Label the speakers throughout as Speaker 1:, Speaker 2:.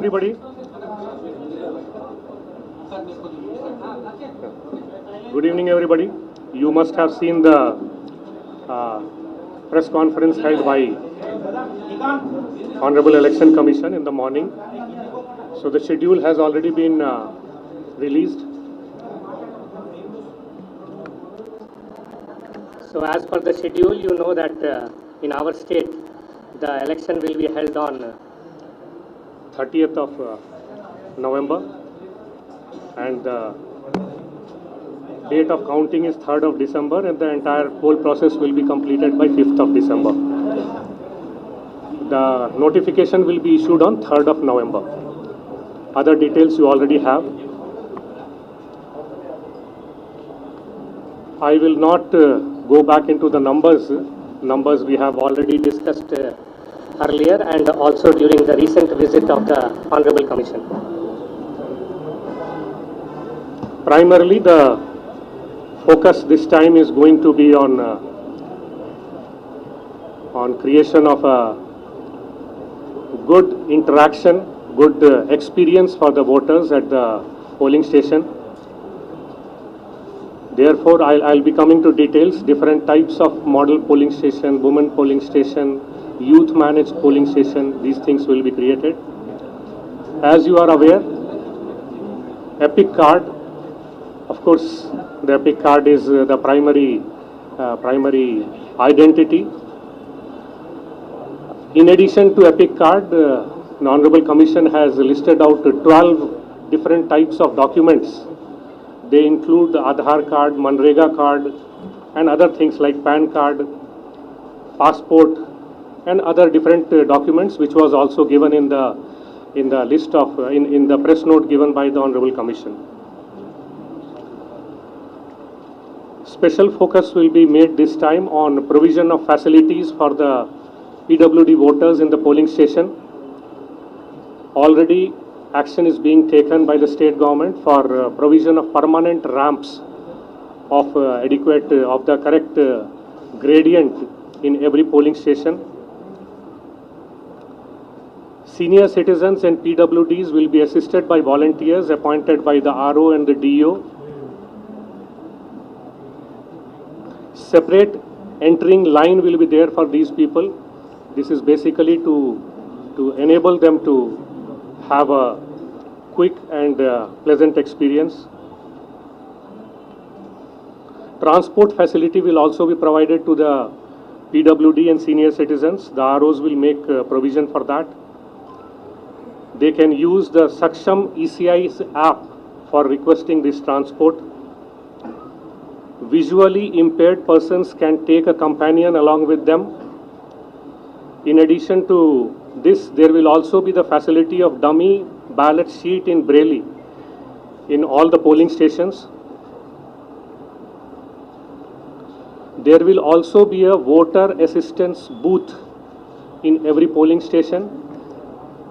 Speaker 1: everybody. Good evening, everybody. You must have seen the press conference held by Honorable Election Commission in the morning. So the schedule has already been released.
Speaker 2: So as per the schedule, you know that in our state, the election will be held on
Speaker 1: 30th of November, and the date of counting is 3rd of December, and the entire poll process will be completed by 5th of December. The notification will be issued on 3rd of November. Other details you already have. I will not go back into the numbers. Numbers we have already discussed earlier and also during the recent visit of the Honorable Commission. Primarily, the focus this time is going to be on creation of a good interaction, good experience for the voters at the polling station. Therefore, I'll be coming to details, different types of model polling station, women polling station, youth managed polling station, these things will be created. As you are aware, Epic card, of course, the Epic card is the primary identity. In addition to Epic card, the Honorable Commission has listed out 12 different types of documents. They include the Aadhaar card, Manrega card, and other things like PAN card, passport, and other different documents, which was also given in the list of in the press note given by the Honorable Commission. Special focus will be made this time on provision of facilities for the PWD voters in the polling station. Already action is being taken by the state government for provision of permanent ramps of of the correct gradient in every polling station. Senior citizens and PWDs will be assisted by volunteers appointed by the RO and the DO. Separate entering line will be there for these people. This is basically to enable them to have a quick and pleasant experience. Transport facility will also be provided to the PWD and senior citizens. The ROs will make provision for that. They can use the Saksham ECI's app for requesting this transport. Visually impaired persons can take a companion along with them. In addition to this, there will also be the facility of dummy ballot sheet in Braille in all the polling stations. There will also be a voter assistance booth in every polling station.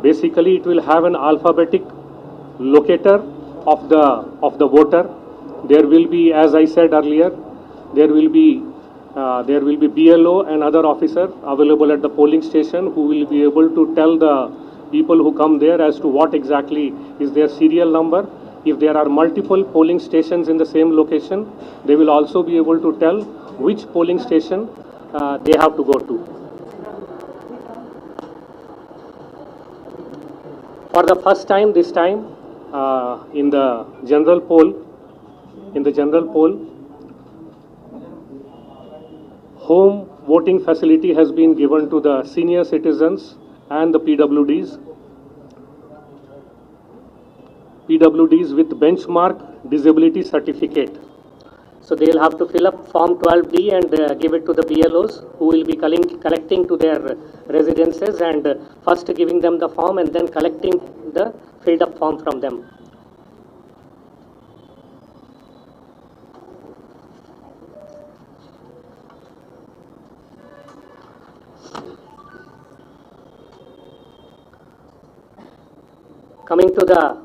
Speaker 1: Basically, it will have an alphabetic locator of the voter. There will be, as I said earlier, there will be BLO and other officer available at the polling station who will be able to tell the people who come there as to what exactly is their serial number. If there are multiple polling stations in the same location, they will also be able to tell which polling station they have to go to. For the first time this time in the general poll, home voting facility has been given to the senior citizens and the PWDs. PWDs with benchmark disability certificate. So they'll have to fill up Form 12D and give it to the BLOs who will be collecting to their residences and first giving them the form and then collecting the filled up form from them. Coming to the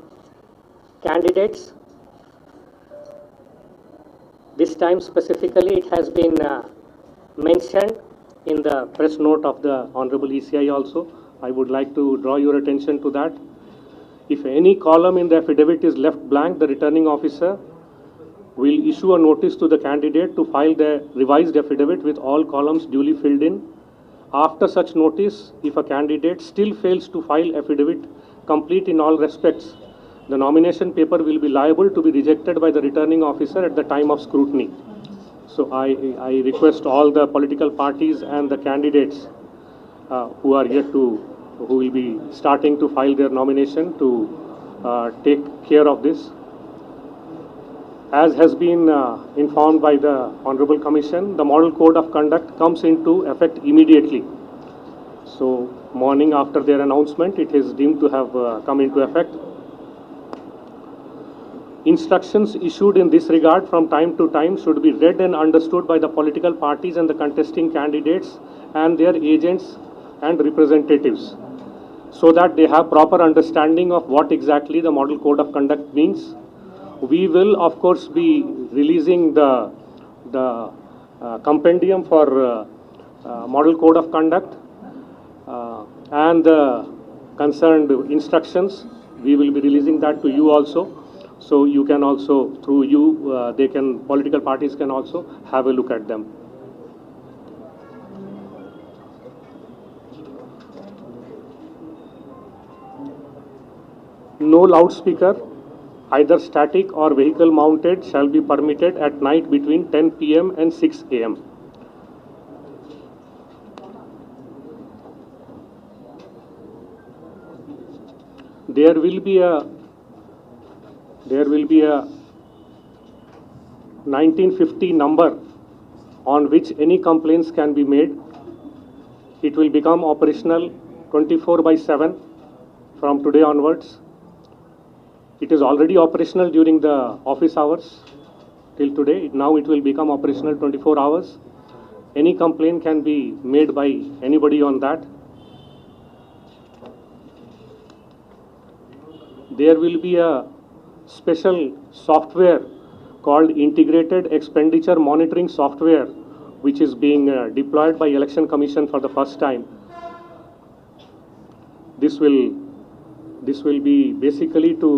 Speaker 1: candidates, this time specifically it has been mentioned in the press note of the Honorable ECI also. I would like to draw your attention to that. If any column in the affidavit is left blank, the returning officer will issue a notice to the candidate to file the revised affidavit with all columns duly filled in. After such notice, if a candidate still fails to file affidavit complete in all respects, the nomination paper will be liable to be rejected by the returning officer at the time of scrutiny. So I request all the political parties and the candidates who are yet to, who will be starting to file their nomination to take care of this. As has been informed by the Honorable Commission, the Model Code of Conduct comes into effect immediately. So, morning after their announcement, it is deemed to have come into effect. Instructions issued in this regard from time to time should be read and understood by the political parties and the contesting candidates and their agents and representatives, so that they have proper understanding of what exactly the Model Code of Conduct means. We will, of course, be releasing the compendium for Model Code of Conduct and the concerned instructions. We will be releasing that to you also. So you can also, through you, political parties can also have a look at them. No loudspeaker, either static or vehicle mounted, shall be permitted at night between 10 p.m. and 6 a.m. There will be a 1950 number on which any complaints can be made. It will become operational 24/7 from today onwards. It is already operational during the office hours till today. Now it will become operational 24 hours. Any complaint can be made by anybody on that. There will be a special software called Integrated Expenditure Monitoring Software, which is being deployed by Election Commission for the first time. This will be basically to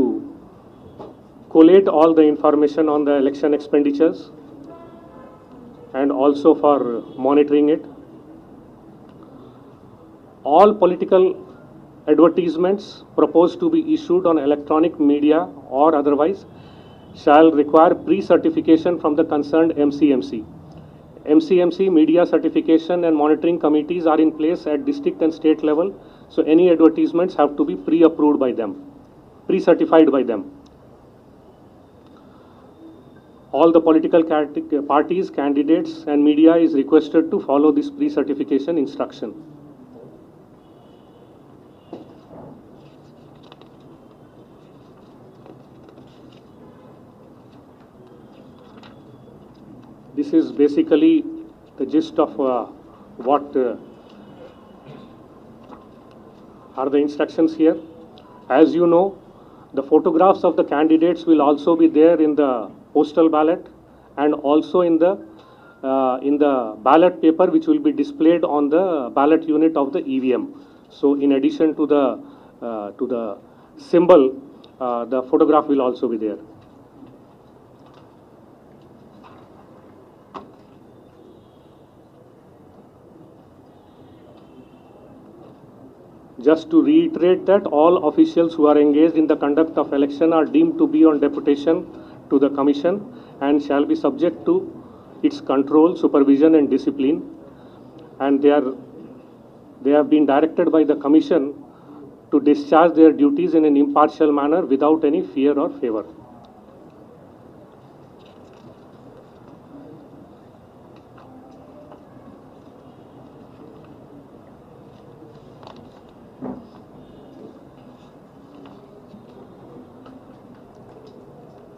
Speaker 1: collate all the information on the election expenditures and also for monitoring it. All political advertisements proposed to be issued on electronic media or otherwise shall require pre-certification from the concerned MCMC. MCMC media certification and monitoring committees are in place at district and state level, so any advertisements have to be pre-approved by them, pre-certified by them. All the political parties, candidates and media is requested to follow this pre-certification instruction. This is basically the gist of what are the instructions here. As you know, the photographs of the candidates will also be there in the postal ballot and also in the ballot paper, which will be displayed on the ballot unit of the EVM. So, in addition to the symbol, the photograph will also be there. Just to reiterate that all officials who are engaged in the conduct of election are deemed to be on deputation to the Commission and shall be subject to its control, supervision and discipline. And they have been directed by the Commission to discharge their duties in an impartial manner without any fear or favor.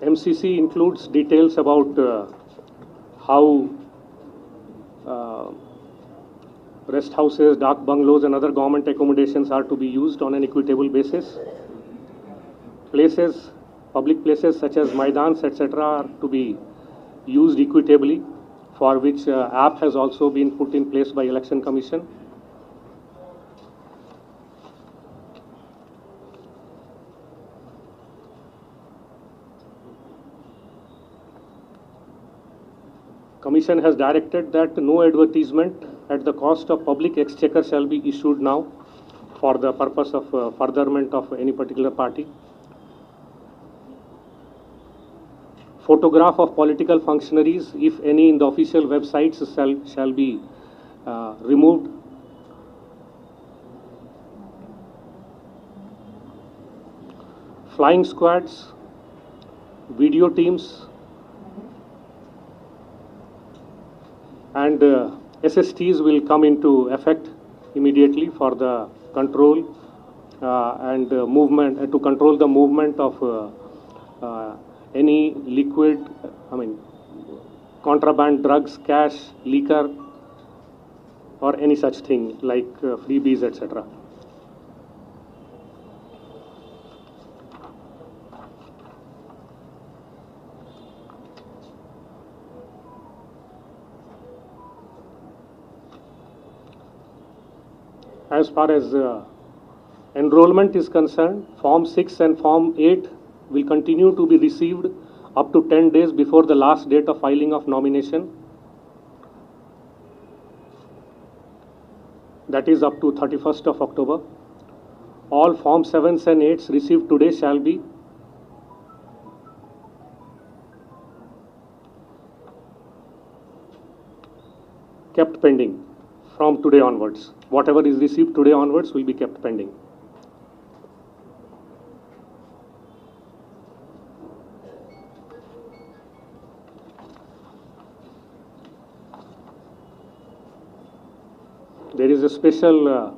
Speaker 1: MCC includes details about how rest houses, dark bungalows and other government accommodations are to be used on an equitable basis. Places, public places such as Maidans, etc. are to be used equitably, for which app has also been put in place by Election Commission. Commission has directed that no advertisement at the cost of public exchequer shall be issued now for the purpose of furtherment of any particular party. Photograph of political functionaries, if any, in the official websites shall be removed. Flying squads, video teams, and SSTs will come into effect immediately for the control and movement, to control the movement of any liquid, contraband drugs, cash, liquor, or any such thing like freebies, etc. As far as enrollment is concerned, Form 6 and Form 8 will continue to be received up to 10 days before the last date of filing of nomination. That is up to 31st of October. All Form 7s and 8s received today shall be kept pending from today onwards. Whatever is received today onwards will be kept pending. There is a special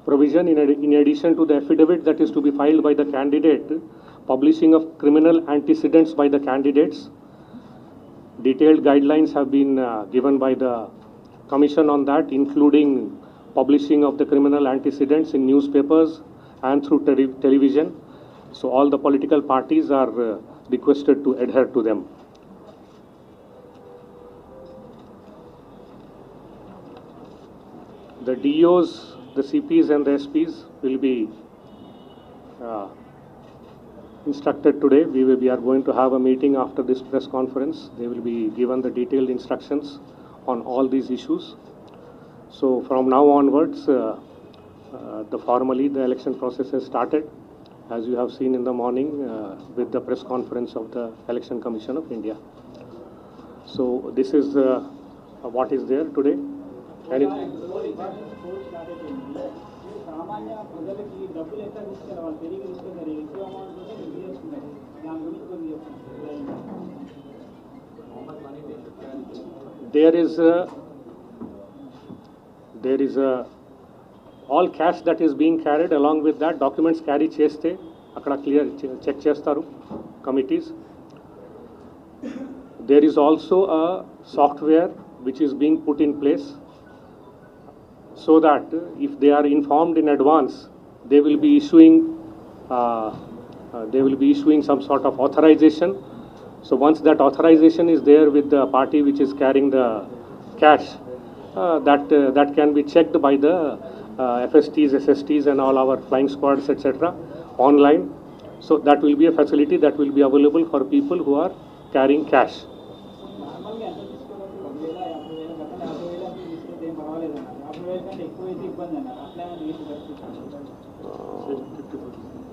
Speaker 1: provision in addition to the affidavit that is to be filed by the candidate, publishing of criminal antecedents by the candidates. Detailed guidelines have been given by the Commission on that, including publishing of the criminal antecedents in newspapers and through television. So all the political parties are requested to adhere to them. The DOs, the CPs and the SPs will be instructed today. We are going to have a meeting after this press conference. They will be given the detailed instructions on all these issues. So from now onwards, formally the election process has started, as you have seen in the morning with the press conference of the Election Commission of India. So this is what is there today. There is all cash that is being carried. Along with that, documents carry cheste akkada clear check chestaru committees. There is also a software which is being put in place so that if they are informed in advance, they will be issuing some sort of authorization. So once that authorization is there with the party which is carrying the cash, that can be checked by the FSTs, SSTs and all our flying squads, etc. online. So that will be a facility that will be available for people who are carrying cash.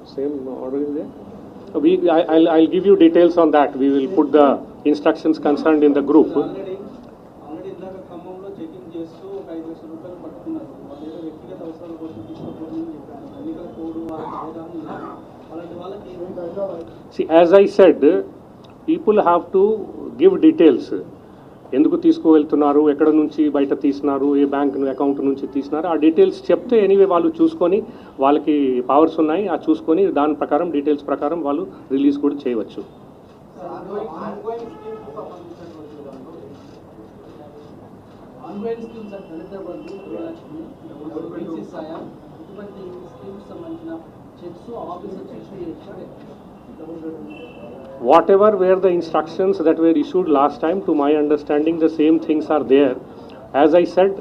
Speaker 1: Same order is there? I'll give you details on that. We will put the instructions concerned in the group. See, as I said, people have to give details. ఎందుకు తీసుకువెళ్తున్నారు, ఎక్కడ నుంచి బయట తీసినారు, ఏ bank account నుంచి తీసినారు, ఆ details చెప్తే anyway వాళ్ళు చూసుకొని, వాళ్ళకి పవర్స్ ఉన్నాయి, ఆ చూసుకొని దాని ప్రకారం డీటెయిల్స్ ప్రకారం వాళ్ళు రిలీజ్ కూడా చేయవచ్చు. Whatever were the instructions that were issued last time, to my understanding, the same things are there. As I said,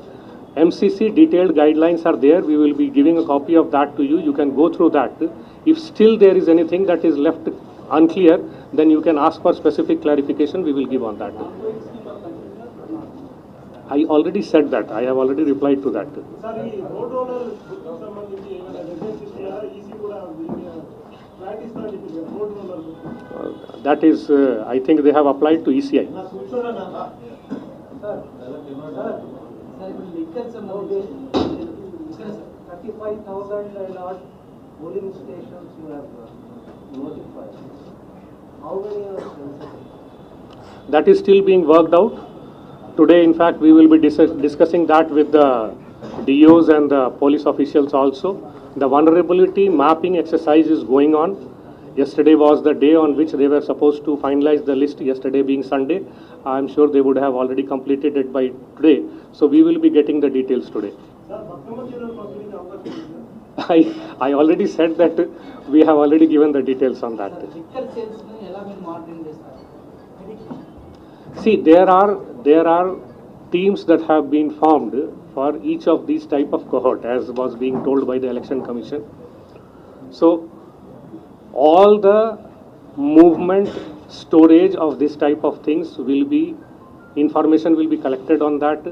Speaker 1: MCC detailed guidelines are there. We will be giving a copy of that to you. You can go through that. If still there is anything that is left unclear, then you can ask for specific clarification. We will give on that. I already said that. I have already replied to that.
Speaker 3: Sir ఈ road roller సంబంధించి ఏమైనా results ఇస్తారా EC కూడా flat ఇస్తా అని చెప్పింది road roller
Speaker 1: That is, I think they have applied to ECI.
Speaker 3: నా కూర్చోండి సార్ ఇప్పుడు లిక్కర్ సంబంధించి ఇక్కడ 35,000 and odd polling stations you have notified. How many are sensitive?
Speaker 1: That is still being worked out. Today, in fact, we will be discussing that with the DOs and the police officials also. The vulnerability mapping exercise is going on. Yesterday was the day on which they were supposed to finalize the list, yesterday being Sunday. I am sure they would have already completed it by today. So we will be getting the details today. I already said that we have already given the details on that. See, there are teams that have been formed for each of these type of cohort, as was being told by the Election Commission. So all the movement, storage of this type of things will be, information will be collected on that.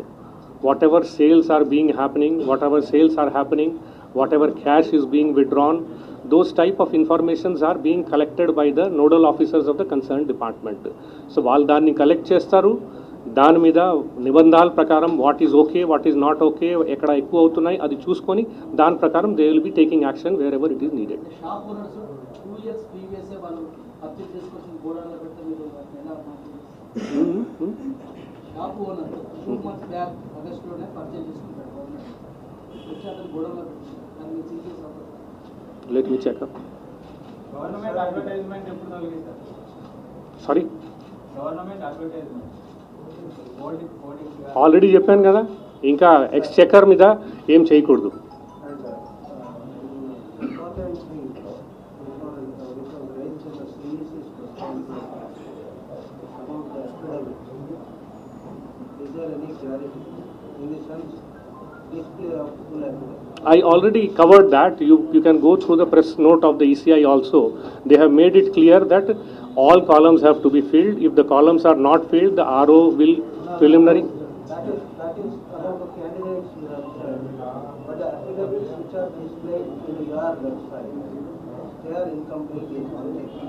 Speaker 1: Whatever sales are being happening, whatever sales are happening, whatever cash is being withdrawn, those type of informations are being collected by the nodal officers of the concerned department. So వాళ్ళు దాన్ని collect చేస్తారు, దాని మీద నిబంధనల ప్రకారం what is okay, what is not okay, ఎక్కడ ఎక్కువ అవుతున్నాయి అది చూసుకొని దాని ప్రకారం they will be taking action where ever it is needed. Let me check up.
Speaker 3: Government advertisement ఎప్పుడు తొలగిస్తారు?
Speaker 1: Sorry?
Speaker 3: గవర్నమెంట్ అడ్వర్టైజ్మెంట్
Speaker 1: ఆల్రెడీ చెప్పాను కదా, ఇంకా ఎక్స్చెకర్ మీద ఏం చేయకూడదు. I already covered that. You can go through the press note of the ECI also. They have made it clear that all columns have to be filled. If the columns are not filled, the RO will preliminary.
Speaker 3: That is about the candidates you have said. But the affidavits which are displayed in your website, they are incomplete.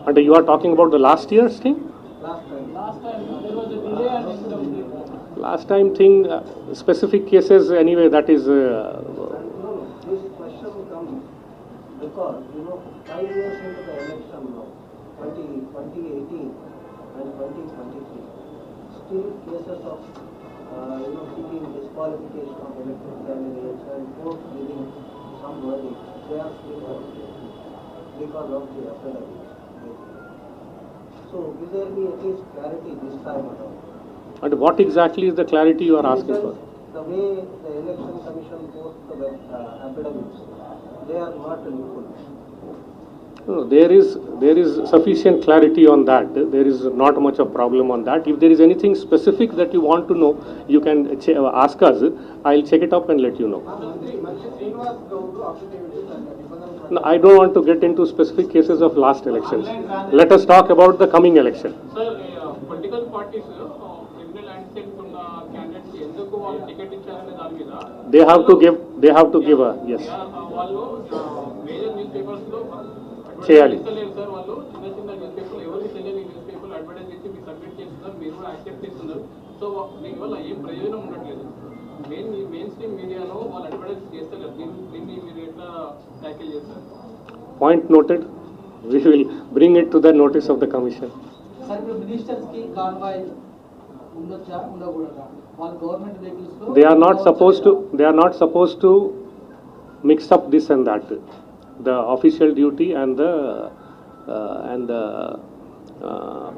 Speaker 1: And you are talking about the last year's thing?
Speaker 3: Last time there was a delay and incomplete.
Speaker 1: Last time thing, specific cases anyway, that is.
Speaker 3: This question comes because 5 years into the election now, 2018 and 2023, still cases of seeking disqualification of elected candidates and court giving some verdict, they are still happening because of the affidavits. So will there be at least clarity this time around?
Speaker 1: And what exactly is the clarity you are asking for?
Speaker 3: The way the election commission posts the affidavits, they are not full.
Speaker 1: No, there is sufficient clarity on that. There is not much of problem on that. If there is anything specific that you want to know, you can ask us. I'll check it up and let you know. No, I don't want to get into specific cases of last elections. Let us talk about the coming election.
Speaker 4: Sir, political parties criminal antecedents ఉన్న candidates ఎందుకు వాళ్ళు ticket ఇచ్చారనే దాని మీద
Speaker 1: They have to give a yes.
Speaker 4: వాళ్ళు major news papers లో
Speaker 1: చేయాలి.
Speaker 4: Sir వాళ్ళు చిన్న న్యూస్ పేపర్లు ఎవరికి తెలియని న్యూస్ పేపర్లు అడ్వర్టైజ్ చేసి మీరు సబ్మిట్ చేస్తున్నారు, మీరు కూడా యాక్సెప్ట్ చేస్తున్నారు. సో దీనివల్ల ఏం ప్రయోజనం ఉండట్లేదు. మెయిన్ స్ట్రీమ్ మీడియాలో వాళ్ళు అడ్వర్టైజ్ చేస్తారు. దీన్ని మీరు ఎట్లా ట్యాకిల్ చేస్తారు?
Speaker 1: Point noted. We will bring it to the notice of the commission.
Speaker 3: Sir ఇప్పుడు మినిస్టర్స్ కి కాన్వాయ్ ఉండొచ్చా ఉండకూడదా? వాళ్ళ గవర్నమెంట్ వెహికల్స్ లో
Speaker 1: They are not supposed to mix up this and that. The official duty and the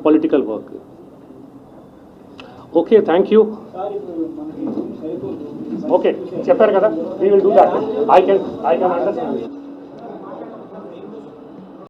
Speaker 1: political work. Okay, thank you. Okay, చెప్పారు కదా, we will do that. I can understand.